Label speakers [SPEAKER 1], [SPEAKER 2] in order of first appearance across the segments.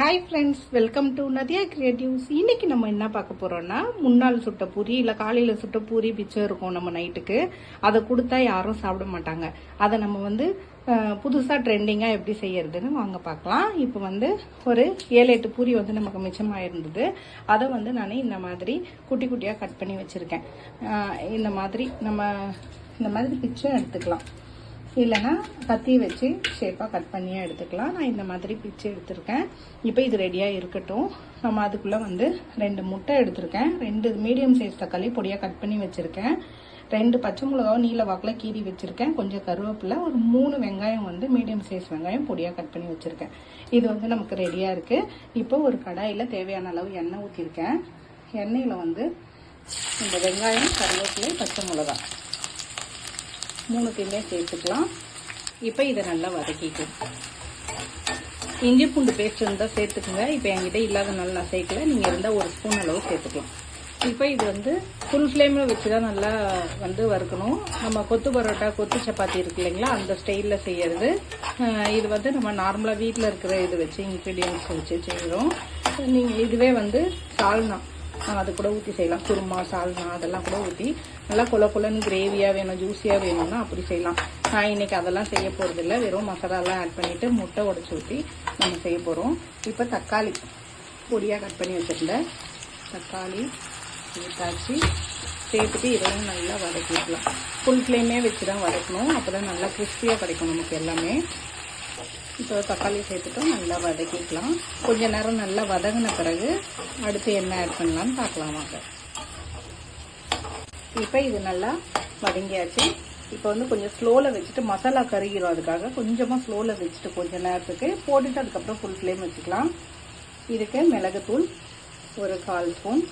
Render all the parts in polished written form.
[SPEAKER 1] Hi friends, welcome to Nadhiya creatives. இன்னைக்கு நம்ம என்ன பார்க்க போறோம்னா, முன்னாள் சுட்ட பூரி இல்லை காலையில் சுட்ட பூரி பிச்சை இருக்கும் நம்ம நைட்டுக்கு. அதை கொடுத்தா யாரும் சாப்பிட மாட்டாங்க. அதை நம்ம புதுசாக ட்ரெண்டிங்காக எப்படி செய்யறதுன்னு வாங்க பார்க்கலாம். இப்போ ஒரு 7-8 பூரி நமக்கு மிச்சமாக இருந்தது. அதை நான் இந்த மாதிரி குட்டி குட்டியாக கட் பண்ணி வச்சுருக்கேன். இந்த மாதிரி பிச்சை எடுத்துக்கலாம், இல்லைன்னா கத்தி வச்சு ஷேப்பாக கட் பண்ணியே எடுத்துக்கலாம். நான் இந்த மாதிரி பிச்சு எடுத்திருக்கேன். இப்போ இது ரெடியாக இருக்கட்டும். நம்ம அதுக்குள்ளே 2 முட்டை எடுத்திருக்கேன், 2 மீடியம் சைஸ் தக்காளி பொடியாக கட் பண்ணி வச்சுருக்கேன், 2 பச்சை மிளகாவும் நீல வாக்கில் கீறி வச்சுருக்கேன், கொஞ்சம் கருவேப்பிலை, ஒரு 3 வெங்காயம் மீடியம் சைஸ் வெங்காயம் பொடியாக கட் பண்ணி வச்சுருக்கேன். இது நமக்கு ரெடியாக இருக்குது. இப்போ ஒரு கடாயில் தேவையான அளவு எண்ணெய் ஊற்றிருக்கேன். எண்ணெயில் இந்த வெங்காயம், கருவேப்பிலை, பச்சை மிளகாய் 3த்தையுமே சேர்த்துக்கலாம். இப்போ இதை நல்லா வதக்கிக்கலாம். இஞ்சி பூண்டு பேஸ்ட் இருந்தால் சேர்த்துக்குங்க. இப்போ என்கிட்ட இல்லாதனால நான் சேர்க்கல, நீங்கள் இருந்தால் 1 ஸ்பூன் அளவு சேர்த்துக்கலாம். இப்போ இது ஃபுல் ஃப்ளேமில் வச்சு தான் நல்லா வறுக்கணும். நம்ம கொத்து பரோட்டா, கொத்து சப்பாத்தி இருக்கு இல்லைங்களா, அந்த ஸ்டைலில் செய்யறது. இது நம்ம நார்மலாக வீட்டில் இருக்கிற இது வச்சு இன்க்ரீடியன்ஸ் வச்சு செய்கிறோம். நீங்கள் இதுவே சால்னா அது கூட ஊற்றி செய்யலாம். குருமா, சால்னா அதெல்லாம் கூட ஊற்றி நல்லா கொலன்னு கிரேவியாக வேணும், ஜூஸியாக வேணும்னா அப்படி செய்யலாம். நான் இன்னைக்கு அதெல்லாம் செய்ய போகிறதில்ல, வெறும் மசாலாலாம் ஆட் பண்ணிவிட்டு முட்டை உடச்சி ஊற்றி நம்ம செய்ய போகிறோம். இப்போ தக்காளி பொடியாக கட் பண்ணி வச்சுருந்தேன், தக்காளி ஊற்றாச்சு சேர்த்துட்டு இதையும் நல்லா வதக்கிக்கலாம். ஃபுல் ஃப்ளேமே வச்சு தான் வதக்கணும், அப்போ தான் நல்லா கிறிஸ்பியாக கிடைக்கும் நமக்கு எல்லாமே. இப்போ தக்காளி சேர்த்துட்டோம், நல்லா வதக்கிக்கலாம். கொஞ்ச நேரம் நல்லா வதங்கின பிறகு அடுத்து என்ன ஆட் பண்ணலான்னு பார்க்கலாம் வாங்க. இப்போ இது நல்லா வதங்கியாச்சு. இப்போ கொஞ்சம் ஸ்லோவில் வச்சுட்டு மசாலா கருகிரும், அதுக்காக கொஞ்சமாக ஸ்லோவில் வச்சுட்டு கொஞ்சம் நேரத்துக்கு போட்டுட்டு அதுக்கப்புறம் ஃபுல் ஃப்ளேம் வச்சுக்கலாம். இதுக்கு மிளகுத்தூள் ஒரு 1/4 ஸ்பூன்,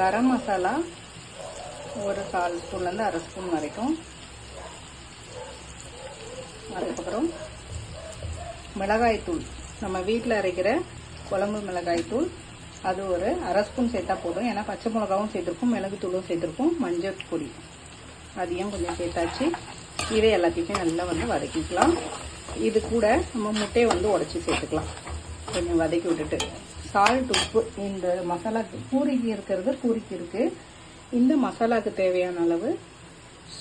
[SPEAKER 1] கரம் மசாலா ஒரு 1/4 ஸ்பூன்லேருந்து 1/2 ஸ்பூன் வரைக்கும், அதுக்கப்புறம் மிளகாய்த்தூள், நம்ம வீட்டில் அரைக்கிற குழம்பு மிளகாய்த்தூள், அது ஒரு 1/2 ஸ்பூன் சேர்த்தா போதும். ஏன்னா பச்சை மிளகாவும் சேர்த்துருக்கும், மிளகுத்தூளும் சேர்த்துருக்கும், மஞ்சள் பொடி அதையும் கொஞ்சம் சேர்த்தாச்சு. இதை எல்லாத்தையுமே நல்லா வதக்கிக்கலாம். இது கூட நம்ம முட்டையை உடச்சி சேர்த்துக்கலாம். கொஞ்சம் வதக்கி விட்டுட்டு சால்ட், உப்பு, இந்த மசாலாக்கு பூரிக்கு இருக்கிறது பூரிக்கு இருக்குது. இந்த மசாலாவுக்கு தேவையான அளவு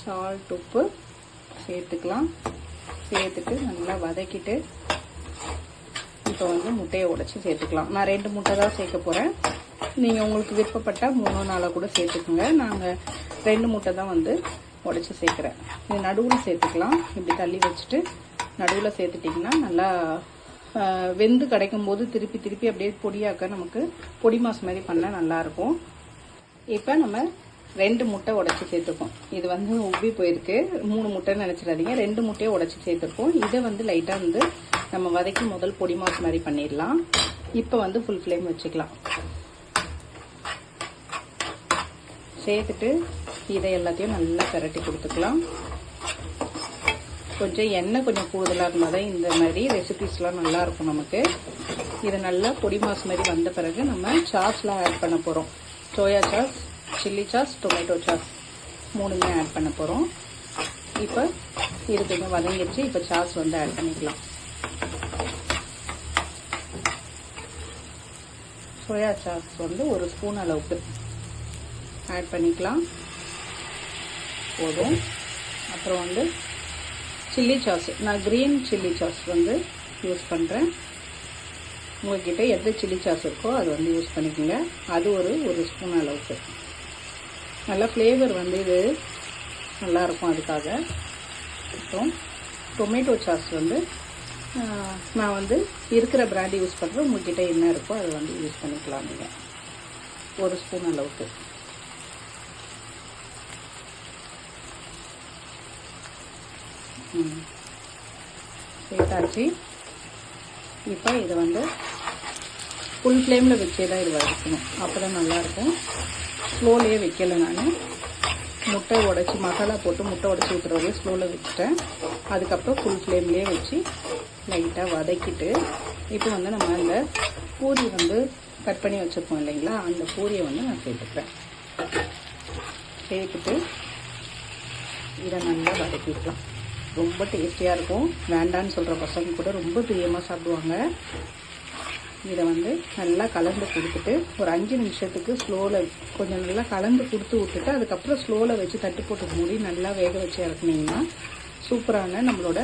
[SPEAKER 1] சால்ட், உப்பு சேர்த்துக்கலாம். சேர்த்துட்டு நல்லா வதக்கிட்டு இப்போ முட்டையை உடச்சி சேர்த்துக்கலாம். நான் 2 முட்டை தான் சேர்க்க போகிறேன். நீங்கள் உங்களுக்கு விருப்பப்பட்டால் 3-4 கூட சேர்த்துக்குங்க. நாங்கள் 2 முட்டை தான் உடச்சி சேர்க்குறேன். இது நடுவில் சேர்த்துக்கலாம். இப்படி தள்ளி வச்சுட்டு நடுவில் சேர்த்துட்டிங்கன்னா நல்லா வெந்து கிடைக்கும் போது திருப்பி திருப்பி அப்படியே பொடியாக்க நமக்கு பொடி மாஸ் மாதிரி பண்ணால் நல்லாயிருக்கும். இப்போ நம்ம 2 முட்டை உடச்சி சேர்த்துருக்கோம். இது உப்பி போயிருக்கு, 3 முட்டைன்னு நினச்சிடாதீங்க, 2 முட்டையை உடச்சி சேர்த்துருக்கோம். இதை லைட்டாக நம்ம வதக்கி முதல் பொடி மாஸ் மாதிரி பண்ணிடலாம். இப்போ ஃபுல் ஃப்ளேம் வச்சுக்கலாம். சேர்த்துட்டு இதை எல்லாத்தையும் நல்லா பிரட்டி கொடுத்துக்கலாம். கொஞ்சம் எண்ணெய் கொஞ்சம் கூடுதலாக இருந்தால் தான் இந்த மாதிரி ரெசிபிஸ்லாம் நல்லாயிருக்கும் நமக்கு. இது நல்லா பொடி மாஸ் மாதிரி வந்த பிறகு நம்ம சாஸ்லாம் ஆட் பண்ண போகிறோம். Soya sauce, chilli sauce, tomato sauce 3மே ஆட் பண்ண போகிறோம். இப்போ இது கொஞ்சம் வதங்கிடுச்சு. இப்போ சாஸ் ஆட் பண்ணிக்கலாம். சோயா சாஸ் 1 ஸ்பூன் அளவுக்கு ஆட் பண்ணிக்கலாம், போதும். அப்புறம் சில்லி சாஸ், நான் க்ரீன் சில்லி சாஸ் யூஸ் பண்ணுறேன். உங்கள்கிட்ட எந்த சில்லி சாஸ் இருக்கோ அது யூஸ் பண்ணிக்கோங்க. அது ஒரு ஸ்பூன் அளவுக்கு. நல்லா ஃப்ளேவர் இது நல்லாயிருக்கும், அதுக்காக. அப்புறம் டொமேட்டோ சாஸ் நான் இருக்கிற பிராண்ட் யூஸ் பண்ணுறேன். உங்கள்கிட்ட என்ன இருக்கோ அதை யூஸ் பண்ணிக்கலாம். நீங்கள் 1 ஸ்பூன் அளவுக்கு. சேர்த்தாச்சு. இப்போ இதை ஃபுல் ஃப்ளேமில் வச்சே தான் இது வதக்கணும், அப்போ தான் நல்லாயிருக்கும். ஸ்லோலேயே வைக்கலை, நான் முட்டை உடச்சி மசாலா போட்டு முட்டை உடச்சி ஊற்றுறதே ஸ்லோவில் வச்சுட்டேன். அதுக்கப்புறம் ஃபுல் ஃப்ளேம்லேயே வச்சு லைட்டாக வதக்கிட்டு இப்போ நம்ம அந்த பூரி கட் பண்ணி வச்சுருக்கோம் இல்லைங்களா, அந்த பூரியை நான் சேர்த்துக்கிறேன். சேர்த்துட்டு இதை நல்லா வதக்கிக்கலாம். ரொம்ப டேஸ்டியாக இருக்கும். வேண்டான்னு சொல்கிற பசங்க கூட ரொம்ப பிரியமாக சாப்பிடுவாங்க. இதை வந்து நல்லா கலந்து கொடுத்துட்டு ஒரு 5 நிமிஷத்துக்கு ஸ்லோவில் கொஞ்சம் நல்லா கலந்து கொடுத்து விட்டுட்டு அதுக்கப்புறம் ஸ்லோவில் வச்சு தட்டு போட்டு மூடி நல்லா வேக வச்சு இறக்குனீங்கன்னா சூப்பரான நம்மளோட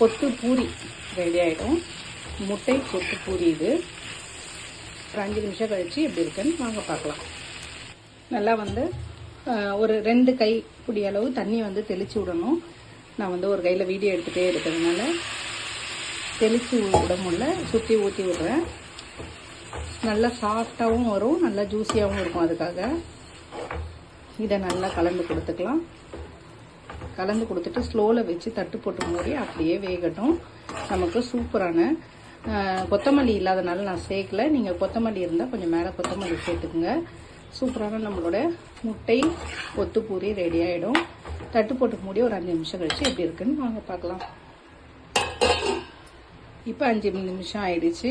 [SPEAKER 1] கொத்து பூரி ரெடி ஆகிடும். முட்டை கொத்து பூரி இது. ஒரு 5 நிமிஷம் கழிச்சு எப்படி இருக்குன்னு வாங்க பார்க்கலாம். நல்லா வந்து ஒரு 2 கைப்பிடி அளவு தண்ணி வந்து தெளித்து விடணும். நான் வந்து ஒரு கையில் வீடியோ எடுத்துகிட்டே இருக்கிறதுனால தெளித்து விட முடியல, சுற்றி ஊற்றி விடுறேன். நல்லா சாஃப்டாகவும் வரும், நல்லா ஜூஸியாகவும் இருக்கும். அதுக்காக இதை நல்லா கலந்து கொடுத்துக்கலாம். கலந்து கொடுத்துட்டு ஸ்லோவில் வச்சு தட்டு போட்டு மூடி அப்படியே வேகட்டும். நமக்கு சூப்பரான கொத்தமல்லி இல்லாதனால நான் சேர்க்கல. நீங்கள் கொத்தமல்லி இருந்தால் கொஞ்சம் மேலே கொத்தமல்லி சேர்த்துக்குங்க. சூப்பரான நம்மளோட முட்டை கொத்து பூரி ரெடி ஆகிடும். தட்டு போட்டு மூடி ஒரு 5 நிமிஷம் கழிச்சு எப்படி இருக்குன்னு வாங்க பார்க்கலாம். இப்போ 5 நிமிஷம் ஆயிடுச்சு.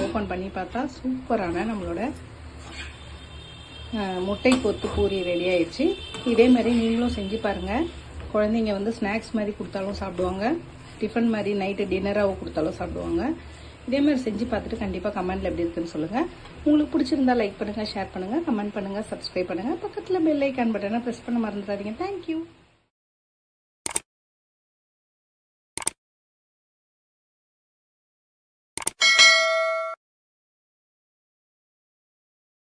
[SPEAKER 1] ஓப்பன் பண்ணி பார்த்தா சூப்பரான நம்மளோட முட்டை கொத்து பூரி ரெடி ஆயிடுச்சு. இதே மாதிரி நீங்களும் செஞ்சு பாருங்கள். குழந்தைங்க வந்து ஸ்நாக்ஸ் மாதிரி கொடுத்தாலும் சாப்பிடுவாங்க, டிஃபன் மாதிரி நைட்டு டின்னராகவும் கொடுத்தாலும் சாப்பிடுவாங்க. இதே மாதிரி செஞ்சு பார்த்துட்டு கண்டிப்பாக கமெண்ட்டில் எப்படி இருக்குன்னு சொல்லுங்கள். உங்களுக்கு பிடிச்சிருந்தா லைக் பண்ணுங்கள், ஷேர் பண்ணுங்கள், கமெண்ட் பண்ணுங்கள், சப்ஸ்கிரைப் பண்ணுங்கள். பக்கத்தில் பெல் ஐக்கான் பட்டனை ப்ரெஸ் பண்ண மறந்துடாதீங்க. தேங்க்யூ.